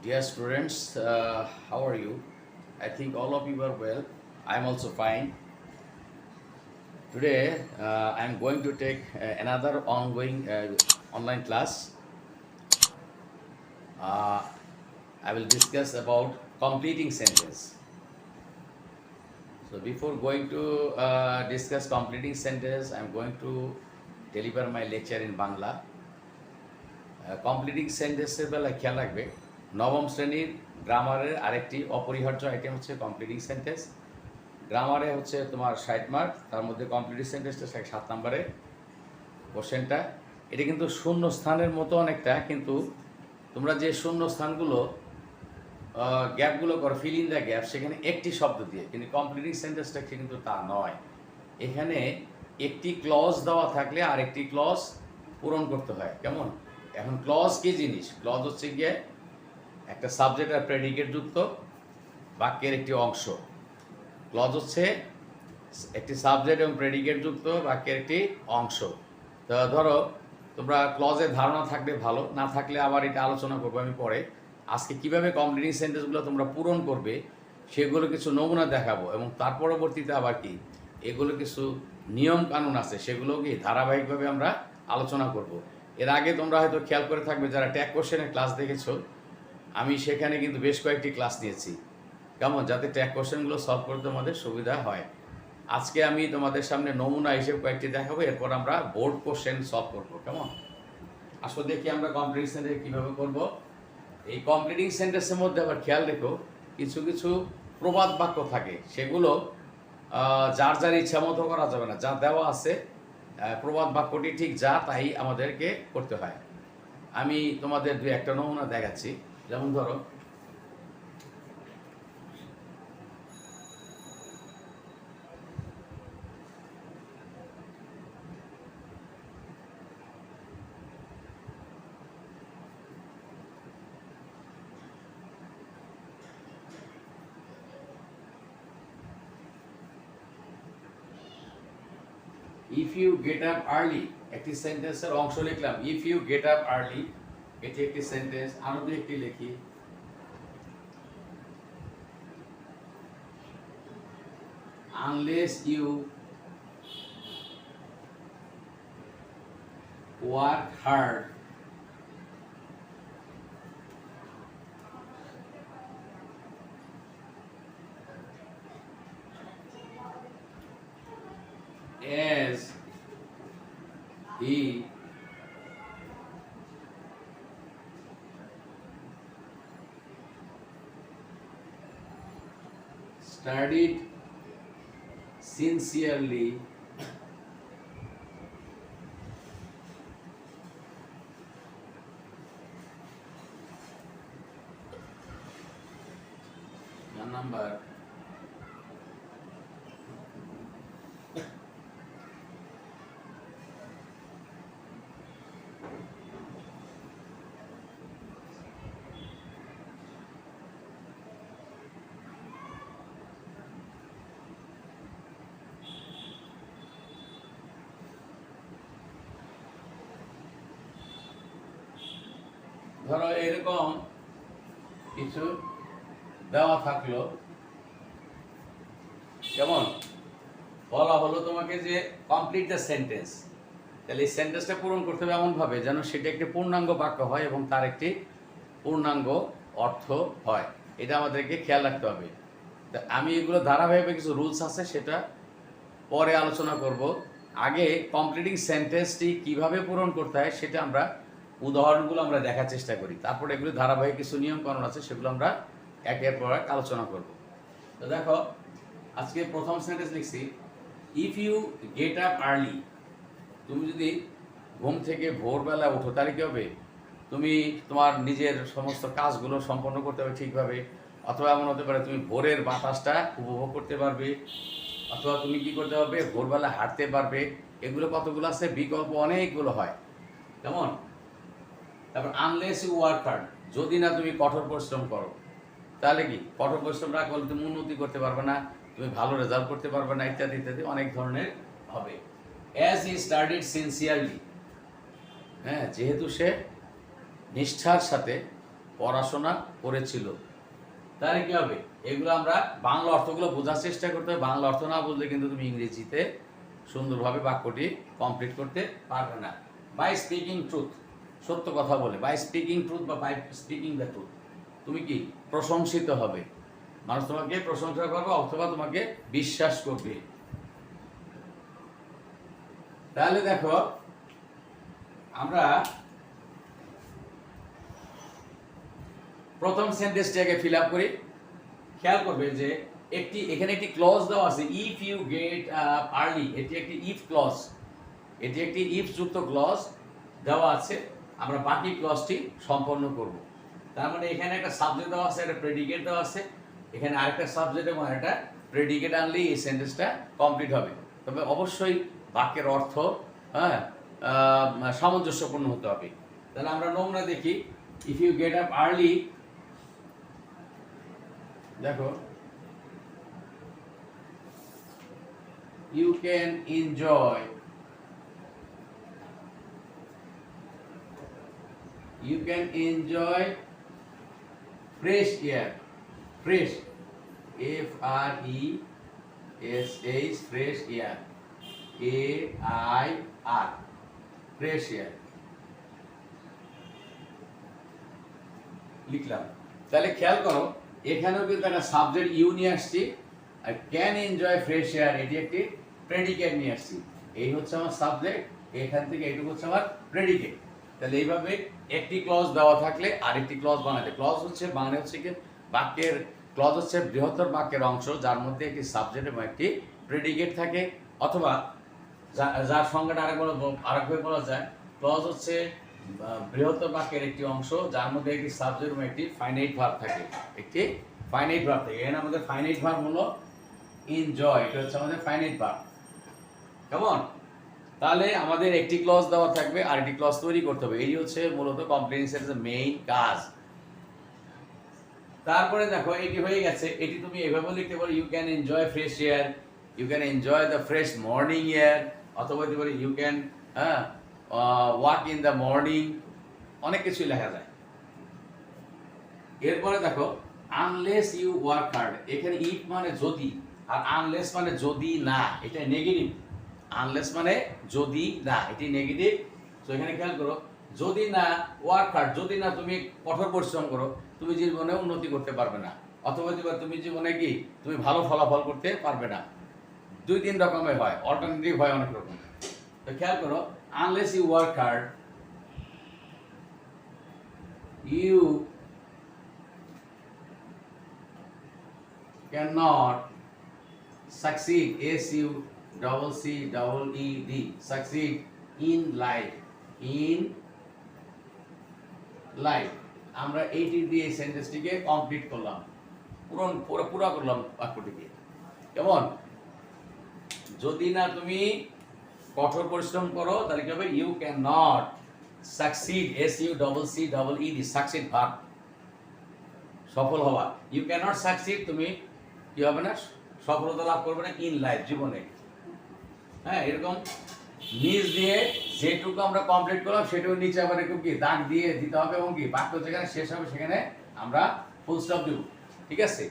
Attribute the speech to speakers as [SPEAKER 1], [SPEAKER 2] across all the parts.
[SPEAKER 1] Dear students, how are you? I think all of you are well. I am also fine. Today, I am going to take another ongoing online class. I will discuss about completing sentence. So before going to discuss completing sentence, I am going to deliver my lecture in Bangla. Completing সেন্টেন্সের বেলায় খেয়াল রাখবে নবম শ্রেণীর গ্রামারের আরেকটি অপরিহার্য item হচ্ছে কমপ্লিটিং সেন্টেন্স। গ্রামারে হচ্ছে তোমার 60 মার্ক, তার মধ্যে কমপ্লিটিং সেন্টেন্সটা 7 নম্বরে কোশ্চেনটা। এটা কিন্তু শূন্য স্থানের মতো অনেকটা, কিন্তু তোমরা যে শূন্য স্থানগুলো গ্যাপগুলো করো, ফিল ইন দ্য গ্যাপ, সেখানে একটি শব্দ দিয়ে, কিন্তু কমপ্লিটিং সেন্টেন্সটা কিন্তু তা নয়। এখানে একটি ক্লজ দেওয়া থাকলে আরেকটি ক্লজ পূরণ করতে হয়। কেমন? এখন ক্লজ কি জিনিস? ক্লজ হচ্ছে গিয়ে একটা সাবজেক্ট আর প্রেডিকেট যুক্ত বাক্যের একটি অংশ। ক্লজ হচ্ছে একটি সাবজেক্ট এবং প্রেডিকেট যুক্ত বাক্যের একটি অংশ। তো ধরো তোমরা ক্লজের ধারণা থাকলে ভালো, না থাকলে আবার এটা আলোচনা করবো আমি পরে। আজকে কিভাবে কমপ্লিটিং সেন্টেন্সগুলো তোমরা পূরণ করবে সেগুলো কিছু নমুনা দেখাবো, এবং তার পরবর্তীতে আবার কি এগুলো কিছু নিয়ম কানুন আছে, সেগুলো কি ধারাবাহিকভাবে আমরা আলোচনা করব। এর আগে তোমরা হয়তো খেয়াল করে থাকবে যারা ট্যাগ কোশ্চেনের ক্লাস দেখেছো, আমি সেখানে কিন্তু বেশ কয়েকটি ক্লাস নিয়েছি, কেমন, যাতে ট্যাগ কোশ্চেনগুলো সলভ করতে তোমাদের সুবিধা হয়। আজকে আমি তোমাদের সামনে নমুনা হিসেবে কয়েকটি দেখাবো, এরপর আমরা বোর্ড কোশ্চেন সলভ করবো। কেমন? আসলে দেখি আমরা কমপ্লিটিং সেন্টেন্স কীভাবে করব। এই কমপ্লিটিং সেন্টেন্সের মধ্যে আবার খেয়াল রেখো, কিছু কিছু প্রবাদ বাক্য থাকে, সেগুলো যার যার ইচ্ছা মতো করা যাবে না। যা দেওয়া আছে প্রবাদ বাক্যটি ঠিক যা তাই আমাদেরকে করতে হয়। আমি তোমাদের দুই একটা নমুনা দেখাচ্ছি। যেমন ধরো, if you get up early, একটি সেন্টেন্সের অংশ লিখলাম। If you get up early, এটি একটি সেন্টেন্স। আরো দুই একটি লিখি। Unless you work hard, as he studied sincerely the number ধরো এরকম কিছু দেওয়া থাকলো, কেমন, বলা হলো তোমাকে যে কমপ্লিট দ্য সেন্টেন্স। তাহলে এই সেন্টেন্সটা পূরণ করতে হবে এমনভাবে যেন সেটা একটি পূর্ণাঙ্গ বাক্য হয় এবং তার একটি পূর্ণাঙ্গ অর্থ হয়। এটা আমাদেরকে খেয়াল রাখতে হবে। আমি এগুলো ধারাবাহিকভাবে কিছু রুলস আছে, সেটা পরে আলোচনা করব। আগে কমপ্লিটিং সেন্টেন্সটি কিভাবে পূরণ করতে হয় সেটা আমরা উদাহরণগুলো আমরা দেখার চেষ্টা করি, তারপরে এগুলো ধারাবাহিক কিছু নিয়ম কানুন আছে, সেগুলো আমরা একের পর এক আলোচনা করব। তো দেখো, আজকে প্রথম সেন্টেন্স লিখছি, if you get up early. তুমি যদি ঘুম থেকে ভোরবেলা উঠো, তাহলে কী হবে? তুমি তোমার নিজের সমস্ত কাজগুলো সম্পন্ন করতে হবে ঠিকভাবে, অথবা এমন হতে পারে তুমি ভোরের বাতাসটা উপভোগ করতে পারবে, অথবা তুমি কি করতে পারবে, ভোরবেলা হাঁটতে পারবে। এগুলো কতগুলো আছে? বিকল্প অনেকগুলো হয়। কেমন? তারপর আনলেস ইউ ওয়ার্ক হার্ড, যদি না তুমি কঠোর পরিশ্রম করো, তাহলে কি কঠোর পরিশ্রম না করলে তুমি উন্নতি করতে পারবে না, তুমি ভালো রেজাল্ট করতে পারবে না, ইত্যাদি ইত্যাদি অনেক ধরনের হবে। অ্যাজ হি স্টাডিড সিনসিয়ারলি, হ্যাঁ, যেহেতু সে নিষ্ঠার সাথে পড়াশোনা করেছিল। তাহলে কি হবে, এগুলো আমরা বাংলা অর্থগুলো বোঝার চেষ্টা করতে হবে। বাংলা অর্থ না বুঝলে কিন্তু তুমি ইংরেজিতে সুন্দরভাবে বাক্যটি কমপ্লিট করতে পারবে না। বাই স্পিকিং ট্রুথ, সত্য কথা বলে, বাই স্পিকিং ট্রুথ বা বাই স্পিকিং দ্য ট্রুথ তুমি কি প্রশংসিত হবে, মানুষ তোমাকে প্রশংসা করবে অথবা তোমাকে বিশ্বাস করবে। তাহলে দেখো আমরা প্রথম সেন্টেন্সটাকে ফিল আপ করি। খেয়াল করবে যে এখানে একটি ক্লজ দেওয়া আছে, if you get up early, এটি একটি ইফ ক্লজ, এটি একটি ইফ যুক্ত ক্লজ দেওয়া আছে। আমরা বাকি ক্লজটি সম্পন্ন করব। তার মানে এখানে একটা সাবজেক্ট দেওয়া আছে, একটা প্রেডিকেট দেওয়া আছে, এখানে আরেকটা সাবজেক্ট এবং একটা প্রেডিকেট আনলেই এই সেন্টেন্সটা কমপ্লিট হবে। তবে অবশ্যই বাক্যের অর্থ হ্যাঁ সামঞ্জস্যপূর্ণ হতে হবে। তাহলে আমরা নমুনা দেখি। If you get up early, দেখো you can enjoy fresh air, fresh, F R E S H, fresh air, A I R, fresh air লিখলাম। তাহলে খেয়াল করো এখানেও কিন্তু একটা সাবজেক্ট ইউ নিয়ে আসছি, আর ক্যান এনজয় ফ্রেশ এয়ার এটি একটি প্রেডিকেট নিয়ে আসছি। এই হচ্ছে আমার সাবজেক্ট, এখান থেকে এইটুকু হচ্ছে আমার প্রেডিকেট। তাহলে এইভাবে একটি ক্লজ দেওয়া থাকলে আরেকটি ক্লজ বানাতে, ক্লজ হচ্ছে বাংলা হচ্ছে কি বাক্যের, ক্লজ হচ্ছে বৃহত্তর বাক্যের অংশ যার মধ্যে একটি সাবজেক্ট এবং একটি প্রেডিকেট থাকে, অথবা যার সংজ্ঞাটা আরেকভাবে বলা যায়, ক্লজ হচ্ছে বৃহত্তর বাক্যের একটি অংশ যার মধ্যে একটি সাবজেক্ট এবং একটি ফাইনাইট ভার্ব থাকে, একটি ফাইনাইট ভার্ব থাকে। এখানে আমাদের ফাইনাইট ভার্ব হলো এনজয়, এটা হচ্ছে আমাদের ফাইনাইট ভার্ব। কেমন? তাহলে আমাদের একটি ক্লজ দেওয়া থাকবে আর একটি ক্লজ তৈরি করতে হবে, এই হচ্ছে মূলত কমপ্লেইন সেন্টেন্সের মেইন কাজ। তারপরে দেখো এটি হয়ে গেছে, এটি তুমি এভাবে লিখতে পারো, you can enjoy fresh air, you can enjoy the fresh morning air, অথবা বলতে পারি you can walk in the morning, অনেক কিছুই লেখা যায়। এরপরে দেখো আনলেস ইউ ওয়ার্ক হার্ড, এখানে ইফ মানে যদি, আর আনলেস মানে যদি না, এটা নেগেটিভ। আনলেস মানে যদি না, এটি নেগেটিভ। তো এখানে খেয়াল করো, যদি না ওয়ার্ক হার্ড, যদি না তুমি কঠোর পরিশ্রম করো তুমি জীবনে উন্নতি করতে পারবে না, অথবা তুমি জীবনে কি তুমি ভালো ফলাফল করতে পারবে না। দুই তিন রকমের হয়, অল্টারনেটিভ হয় অনেক রকম। তো খেয়াল করো, unless you work hard you cannot succeed, SUCCEED, succeed in life, in life। আমরা এইটি দিয়ে এই সেন্টেন্সটিকে কমপ্লিট করলাম, পুরো করলাম বাক্যটিকে। কেমন? যদি না তুমি কঠোর পরিশ্রম করো তাহলে কি হবে, you can not succeed, SUCCEED, succeed verb, সফল হওয়া। ইউ ক্যানট সাকসিড, তুমি কি হবে না, সফলতা লাভ করবে না ইন লাইফ, জীবনে। হ্যাঁ, এরকম নিজ দিয়ে যেটুকু আমরা কমপ্লিট করলাম সেটুকু নিচে আবার এরকম কি দাগ দিয়ে দিতে হবে, এবং কি বাক্য যেখানে শেষ হবে সেখানে আমরা ফুল স্টপ দেব। ঠিক আছে?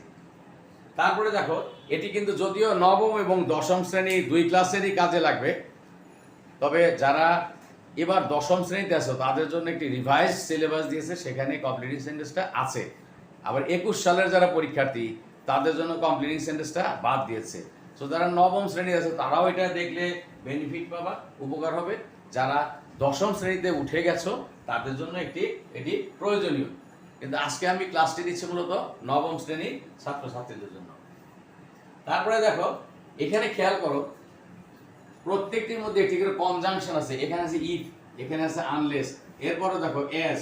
[SPEAKER 1] তারপরে দেখো এটি কিন্তু যদিও নবম এবং দশম শ্রেণী দুই ক্লাসেরই কাজে লাগবে, তবে যারা এবার দশম শ্রেণীতে আছো তাদের জন্য একটি রিভাইজ সিলেবাস দিয়েছে, সেখানে কমপ্লিটিং সেন্টেন্সটা আছে। আবার 21 সালের যারা পরীক্ষার্থী তাদের জন্য কমপ্লিটিং সেন্টেন্সটা বাদ দিয়েছে। সো যারা নবম শ্রেণী আছে তারাও এটা দেখলে বেনিফিট পাবা, উপকার হবে। যারা দশম শ্রেণীতে উঠে গেছো তাদের জন্য এটি প্রয়োজনীয়। কিন্তু আজকে আমি ক্লাসটি দিচ্ছি মূলত নবম শ্রেণীর ছাত্রছাত্রীদের জন্য। তারপরে দেখো এখানে খেয়াল করো, প্রত্যেকটির মধ্যে একটি করে কনজাংশন আছে। এখানে আছে ইফ, এখানে আছে আনলেস, এরপরে দেখো এস,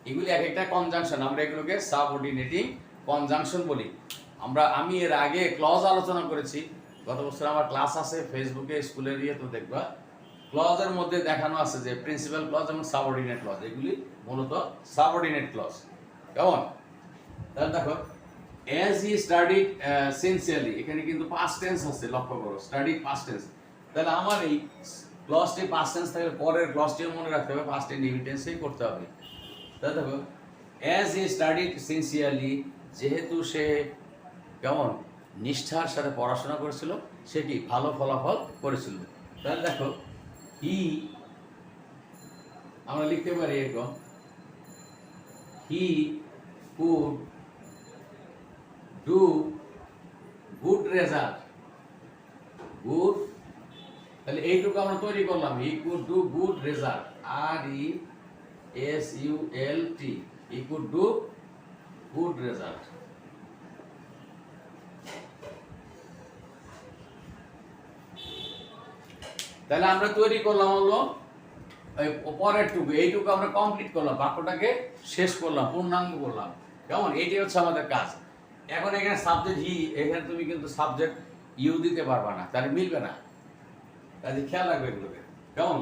[SPEAKER 1] এগুলি এক একটা কনজাংশন, আমরা এগুলোকে সাবঅর্ডিনেটিং কনজাংশন বলি। আমি এর আগে ক্লজ আলোচনা করেছি, গত বছর আমার ক্লাস আছে ফেসবুকে, স্কুলের তো দেখবা। ক্লজের মধ্যে দেখানো আছে যে প্রিন্সিপাল ক্লজ এবং সাবঅর্ডিনেট ক্লজ, এগুলি মূলত সাবঅর্ডিনেট ক্লজ। কেমন? তাহলে দেখো অ্যাজ হি স্টাডিড সিনসিয়ারলি, এখানে কিন্তু পাস্ট টেন্স আছে, লক্ষ্য করো, স্টাডিড পাস্ট টেন্স। তাহলে আমার এই ক্লজটি পাস্ট টেন্স থাকলে পরের ক্লজটিও মনে রাখতে হবে, পাস্ট ইনডিফিনিট টেন্সেই করতে হবে। তাই দেখো অ্যাজ হি স্টাডিড সিনসিয়ারলি, যেহেতু সে কেমন নিষ্ঠার সাথে পড়াশোনা করেছিল, সে কি ভালো ফলাফল করেছিল। তাহলে দেখো হি আমরা লিখতে পারি এরকম, he could do good result, good, তাহলে এইটুকু আমরা তৈরি করলাম, he could do good result, RESULT, he could do good result. তাহলে আমরা তৈরি করলাম হলো পরেরটুকু, এইটুকু আমরা কমপ্লিট করলাম, বাক্যটাকে শেষ করলাম, পূর্ণাঙ্গ করলাম, কেমন? এইটাই হচ্ছে আমাদের কাজ। এখন এখানে সাবজেক্ট হি, এখানে তুমি কিন্তু সাবজেক্ট ইউ দিতে পারবা না, তাহলে মিলবে না, তাহলে খেয়াল রাখবে এগুলোকে, কেমন?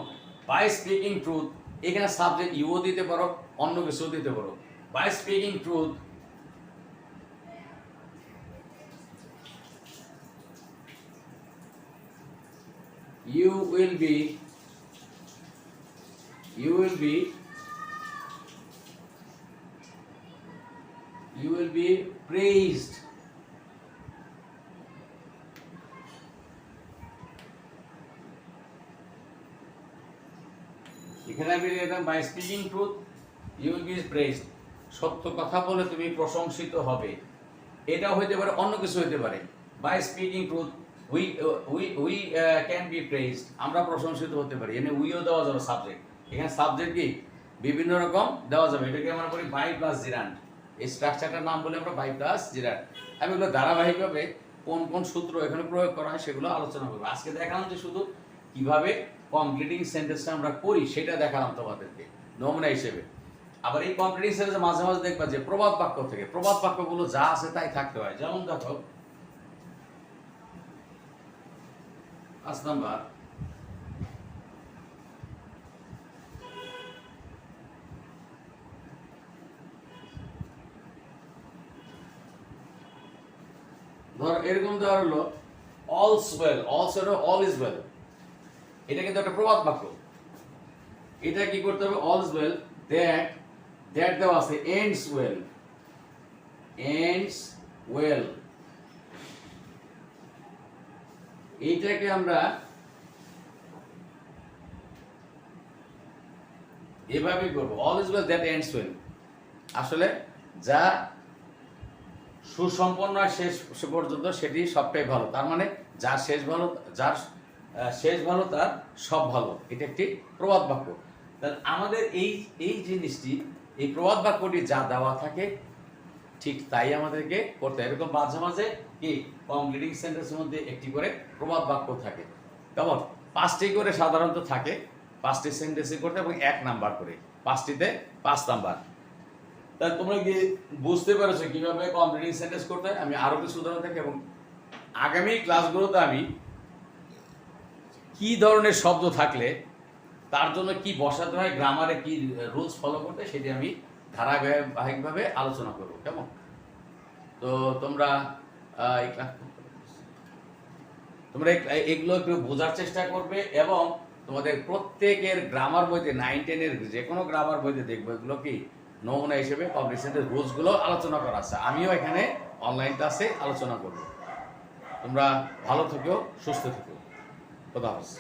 [SPEAKER 1] বাই স্পিকিং ট্রুথ, এখানে সাবজেক্ট ইউও দিতে পারো, অন্য কিছু দিতে পারো। By speaking truth, you will be praised, এখানে আমি লিখলাম by speaking truth you will be praised, সত্য কথা বলে তুমি প্রশংসিত হবে। এটাও হইতে পারে, অন্য কিছু হইতে পারে। By speaking truth we can be praised, আমরা প্রশংসিত হতে পারি, এখানে উইও দেওয়া যাবে সাবজেক্ট, এখানে সাবজেক্ট কি বিভিন্ন রকম দেওয়া যাবে। এটাকে আমরা বলি বাই প্লাস জিরান্ড, এই স্ট্রাকচারটার নাম বলে আমরা বাই প্লাস জিরান্ড। আমি এগুলো ধারাবাহিকভাবে কোন কোন সূত্র এখানে প্রয়োগ করা হয় সেগুলো আলোচনা করবো। আজকে দেখালাম যে শুধু কিভাবে কমপ্লিটিং সেন্টেন্সটা আমরা করি সেটা দেখালাম তোমাদেরকে নমুনা হিসেবে। আবার এই কমপ্লিটিং সেন্টেন্সে মাঝে মাঝে দেখবা যে প্রবাদ বাক্য থেকে, প্রবাদ বাক্যগুলো যা আছে তাই থাকতে হয়। যেমন দেখো 5 নাম্বার, ধর এরকম দেওয়া হলো অলস ওয়েল, অলস হলো অল ইজ ওয়েল, এটা কিন্তু একটা প্রবাদ বাক্য। এটা কি করতে হবে? অলস ওয়েল, দ্যাট দেওয়া আছে এন্ডস ওয়েল, এন্ডস ওয়েল, এইটাকে আমরা এভাবে করব, all is well that ends well. আসলে যা সুসম্পন্ন হয় শেষ পর্যন্ত সেটি সবটাই ভালো, তার মানে যার শেষ ভালো, যার শেষ ভালো তার সব ভালো, এটা একটি প্রবাদ বাক্য। তাহলে আমাদের এই জিনিসটি, এই প্রবাদ বাক্যটি যা দেওয়া থাকে ঠিক তাই আমাদেরকে করতে হয়। এরকম মাঝে মাঝে কি কমপ্লিটিং সেন্টেন্সের মধ্যে একটি করে প্রবাদ বাক্য থাকে, কেমন? 5টি করে সাধারণত থাকে, 5টি সেন্টেন্সে করতে, এবং 1 নাম্বার করে, 5টিতে 5 নাম্বার। তাহলে তোমরা কি বুঝতে পেরেছো কিভাবে কমপ্লিটিং সেন্টেন্স করতে হয়? আমি আরো কিছু উদাহরণ দেখি, এবং আগামী ক্লাসগুলোতে আমি কি ধরনের শব্দ থাকলে তার জন্য কি বসাতে হয়, গ্রামারে কি রুলস ফলো করতে, সেটি আমি ধারাবাহিকভাবে আলোচনা করব, কেমন? তো তোমরা এগুলো একটু বোঝার চেষ্টা করবে, এবং তোমাদের প্রত্যেকের গ্রামার বইতে 9, 10-এর যে কোনো গ্রামার বইতে দেখবো এগুলো কি নমুনা হিসেবে কমপ্লিটের রুলসগুলো আলোচনা করা আছে। আমিও এখানে অনলাইন ক্লাসে আলোচনা করব। তোমরা ভালো থেকো, সুস্থ থেকো, খোদা হাফেজ।